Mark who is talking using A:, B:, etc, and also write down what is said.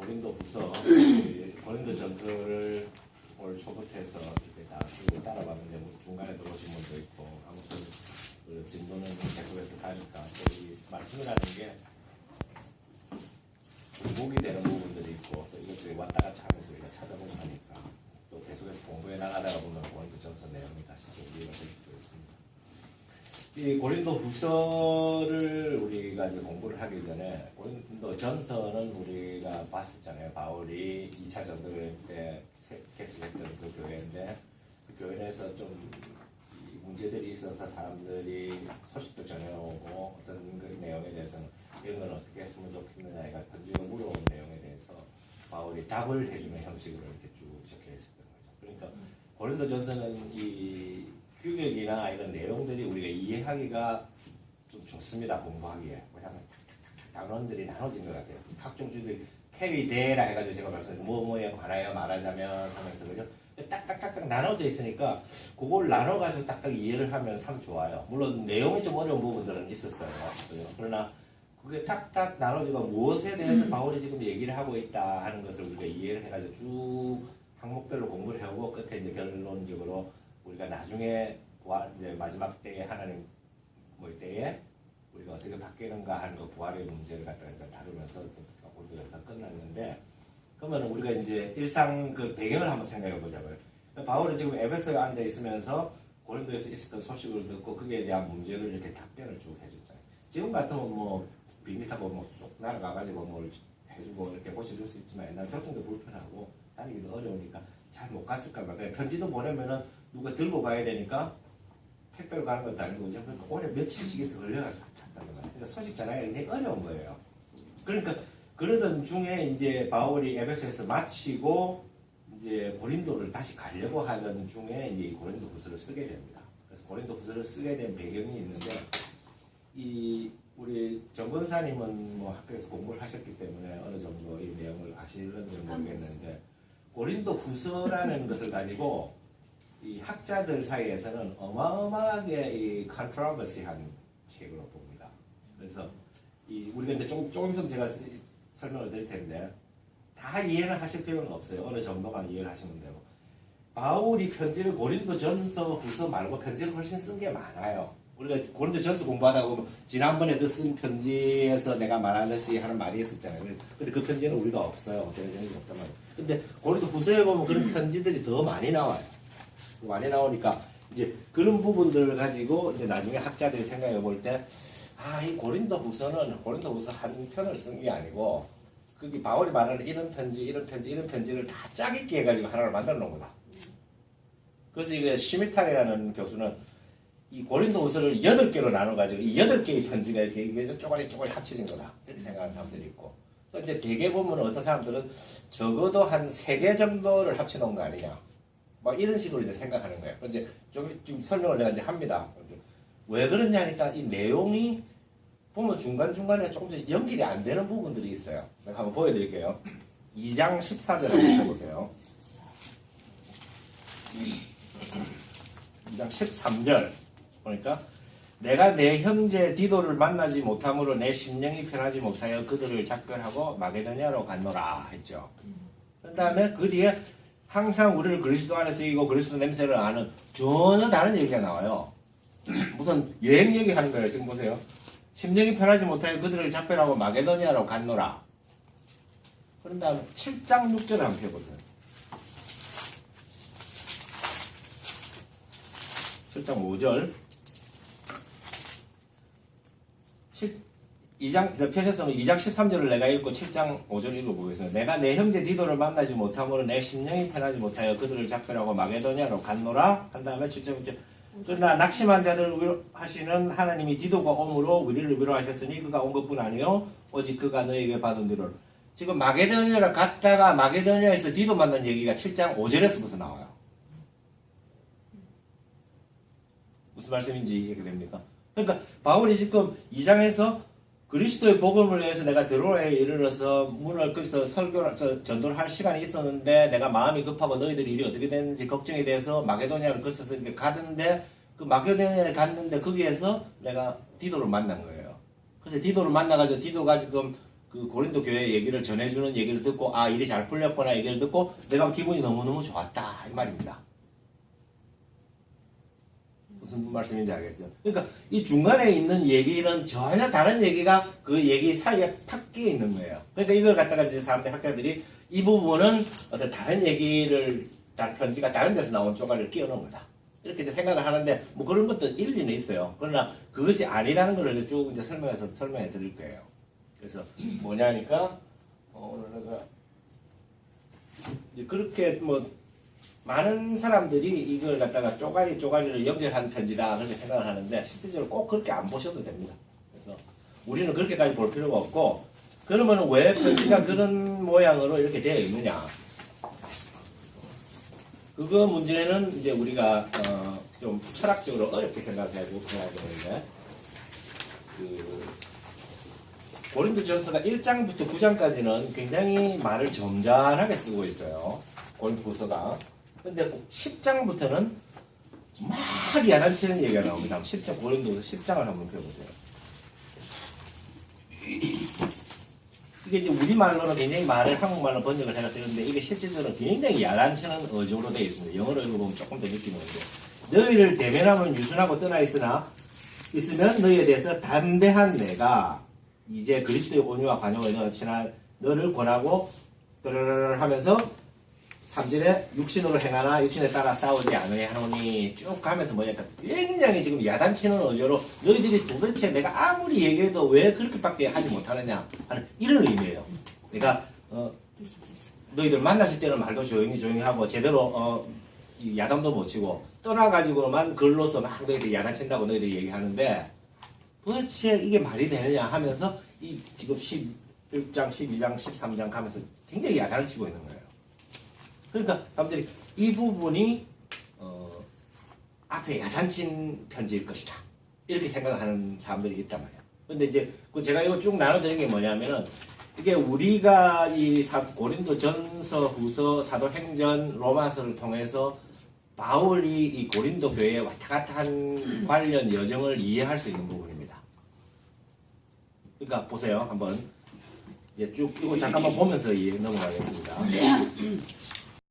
A: 고린도 후서, 고린도 전서를 올 초부터 해서 이렇게 다 따라봤는데 뭐 중간에 들어오신 분도 있고 아무튼 그 진도는 계속해서 가니까 이 말씀이라는 게 목이 되는 부분들이 있고 또 이것들이 왔다 갔다 하면서 우리가 찾아보고 하니까 또 계속해서 공부해 나가다가 보면 고린도 전서 내용이 다시 또 이해가 될 수도 있습니다. 이 고린도 후서를 우리가 이제 공부를 하기 전에 고린도 전서는 우리가 봤었잖아요. 바울이 2차 전도회 때 개척했던 그 교회인데 그 교회 내에서 좀 문제들이 있어서 사람들이 소식도 전해오고 어떤 그 내용에 대해서는 이런 건 어떻게 했으면 좋겠느냐가 편지로 물어온 내용에 대해서 바울이 답을 해주는 형식으로 이렇게 쭉 적혀 있었던 거죠. 그러니까 고린도 전서는 이 규격이나 이런 내용들이 우리가 이해하기가 좀 좋습니다. 공부하기에. 왜냐하면 단원들이 나눠진 것 같아요. 각종 주들이 페리데라 해가지고 제가 말씀드린 뭐뭐에 관하여 말하자면 하면서 그죠? 딱딱딱딱 나눠져 있으니까 그걸 나눠가지고 딱딱 이해를 하면 참 좋아요. 물론 내용이 좀 어려운 부분들은 있었어요. 그죠? 그러나 그게 딱딱 나눠지고 무엇에 대해서 바울이 지금 얘기를 하고 있다 하는 것을 우리가 이해를 해가지고 쭉 항목별로 공부를 해오고 끝에 이제 결론적으로 우리가 나중에 이제 마지막 때에 하나님 볼 때에 우리가 어떻게 바뀌는가 하는 그 부활의 문제를 갖다가 다루면서 공부에서 끝났는데 그러면 우리가 이제 일상 그 배경을 한번 생각해 보자고요. 바울은 지금 에베소에 앉아 있으면서 고린도에서 있었던 소식을 듣고 거기에 대한 문제를 이렇게 답변을 쭉 해줬잖아요. 지금 같으면 뭐 비행기 타고 뭐 쏙 날아가가지고 뭘 해주고 이렇게 고쳐줄 수 있지만 옛날 교통도 불편하고 다니기도 어려우니까 잘 못 갔을까 봐. 편지도 보내면은 누가 들고 가야 되니까 택배로 가는 것도 아니고 그러니까 오래 며칠씩 걸려가지고 갔다는 거예요. 그러니까 소식 전하기가 굉장히 어려운 거예요. 그러니까 그러던 중에 이제 바울이 에베소에서 마치고 이제 고린도를 다시 가려고 하던 중에 이제 이 고린도 후서를 쓰게 됩니다. 그래서 고린도 후서를 쓰게 된 배경이 있는데 이 우리 정건사님은 뭐 학교에서 공부를 하셨기 때문에 어느 정도 이 내용을 아시는지 모르겠는데 고린도 후서라는 것을 가지고 이 학자들 사이에서는 어마어마하게 이 컨트로버시한 책으로 봅니다. 그래서 이 우리가 이제 조금 있으면 제가 설명을 드릴 텐데 다 이해는 하실 필요는 없어요. 어느 정도만 이해를 하시면 되고 바울이 편지를 고린도 전서 후서 말고 편지를 훨씬 쓴 게 많아요. 우리가 고린도 전서 공부하다 보면 지난번에 그 쓴 편지에서 내가 말하듯이 하는 말이 있었잖아요. 근데 그 편지는 우리가 없어요. 제가 전에 없단 말이에요. 근데 고린도 후서에 보면 그런 편지들이 더 많이 나와요. 많이 나오니까 이제 그런 부분들을 가지고 이제 나중에 학자들이 생각해 볼 때 이 고린도 후서는 고린도 후서 한 편을 쓴 게 아니고 거기 바울이 말하는 이런 편지를 다 짜깁기 해가지고 하나를 만들어 놓은 거다. 그래서 이게 시미탈이라는 교수는 이 고린도 후서를 8개로 나눠가지고 이 8개의 편지가 이렇게 쪼가리 합쳐진 거다. 이렇게 생각하는 사람들이 있고 또 이제 대개 보면 어떤 사람들은 적어도 한 3개 정도를 합쳐놓은 거 아니냐. 뭐 이런 식으로 이제 생각하는 거예요. 이제 좀 설명을 내가 이제 합니다. 왜 그러냐니까 이 내용이 보면 중간중간에 조금씩 연결이 안 되는 부분들이 있어요. 내가 한번 보여드릴게요. 2장 14절 한번 해보세요. 2장 13절 보니까 내가 내 형제 디도를 만나지 못함으로 내 심령이 편하지 못하여 그들을 작별하고 마게도냐로 갔노라 했죠. 그 다음에 그 뒤에 항상 우리를 그리스도 안에서 이기고 그리스도 냄새를 아는 전혀 다른 얘기가 나와요. 무슨 여행 얘기하는 거예요. 지금 보세요. 심령이 편하지 못하여 그들을 작별하고 마게도냐로 갔노라. 그런 다음에 7장 6절 한번 펴보세요. 7장 5절 2장 펴셨으면 2장 13절을 내가 읽고 7장 5절 읽어보겠습니다. 내가 내 형제 디도를 만나지 못함으로 내 심령이 편하지 못하여 그들을 작별하고 마게도냐로 갔노라. 한 다음에 7장 6절 그러나 낙심한 자들을 위로하시는 하나님이 디도가 옴으로 우리를 위로하셨으니 그가 온 것뿐 아니요 오직 그가 너에게 받은 뒤를. 지금 마게도냐로 갔다가 마게도냐에서 디도 만난 얘기가 7장 5절에서부터 나와요. 무슨 말씀인지 이해가 됩니까? 그러니까 바울이 지금 2장에서 그리스도의 복음을 위해서 내가 드로아에 이르러서 문을 거기서 전도를 할 시간이 있었는데 내가 마음이 급하고 너희들이 일이 어떻게 되는지 걱정이 돼서 마게도냐를 거쳐서 이렇게 가는데 그 마게도냐에 갔는데 거기에서 내가 디도를 만난 거예요. 그래서 디도를 만나가지고 디도가 지금
B: 그 고린도 교회 얘기를 전해주는 얘기를 듣고 아 일이 잘 풀렸구나 얘기를 듣고 내가 기분이 너무너무 좋았다 이 말입니다. 무슨 말씀인지 알겠죠? 그러니까 이 중간에 있는 얘기는 전혀 다른 얘기가 그 얘기 사이에 팍 끼어 있는 거예요. 그러니까 이걸 갖다가 이제 사람들 학자들이 이 부분은 어떤 다른 얘기를 다른 편지가 다른 데서 나온 쪼가리를 끼워 넣은 거다. 이렇게 이제 생각을 하는데 뭐 그런 것도 일리는 있어요. 그러나 그것이 아니라는 걸 쭉 이제 설명해 드릴 거예요. 그래서 뭐냐니까 오늘 내가 이제 그렇게 뭐 많은 사람들이 이걸 갖다가 쪼가리를 연결한 편지다 그렇게 생각을 하는데 실질적으로 꼭 그렇게 안 보셔도 됩니다. 그래서 우리는 그렇게까지 볼 필요가 없고 그러면 왜 편지가 그런 모양으로 이렇게 되어 있느냐? 그거 문제는 이제 우리가 좀 철학적으로 어렵게 생각해야 되는데 그 고린도전서가 1장부터 9장까지는 굉장히 말을 점잖하게 쓰고 있어요. 고린도후서가. 근데 10장부터는 막 야단치는 얘기가 나옵니다. 10장 고린도서 10장을 한번 펴보세요. 이게 이제 우리말로는 굉장히 말을 한국말로 번역을 해서 쓰는데 이게 실질적으로 굉장히 야단치는 어조로 되어 있습니다. 영어로 읽어보면 조금 더 느낌이 오는데 너희를 대면하면 유순하고 떠나 있으면 너희에 대해서 담대한 내가 이제 그리스도의 온유와 관용을 너를 권하고 떠르르르 하면서 3절에 육신으로 행하나 육신에 따라 싸우지 않으려 하노니 쭉 가면서 뭐냐니까 굉장히 지금 야단치는 어조로 너희들이 도대체 내가 아무리 얘기해도 왜 그렇게밖에 하지 못하느냐 하는 이런 의미예요. 그러니까 너희들 만났을 때는 말도 조용히 하고 제대로 야단도 못 치고 떠나가지고만 글로서 막 너희들 야단친다고 너희들이 얘기하는데 도대체 이게 말이 되느냐 하면서 이 지금 11장, 12장, 13장 가면서 굉장히 야단을 치고 있는 거예요. 그러니까 사람들이 이 부분이 앞에 야단친 편지일 것이다. 이렇게 생각하는 사람들이 있단 말이야. 근데 이제 제가 이거 쭉 나눠드린 게 뭐냐면은 이게 우리가 이 고린도전서, 후서, 사도행전, 로마서를 통해서 바울이 이 고린도 교회에 왔다 갔다 한 관련 여정을 이해할 수 있는 부분입니다. 그러니까 보세요. 한번 이제 쭉 이거 잠깐만 보면서 넘어가겠습니다.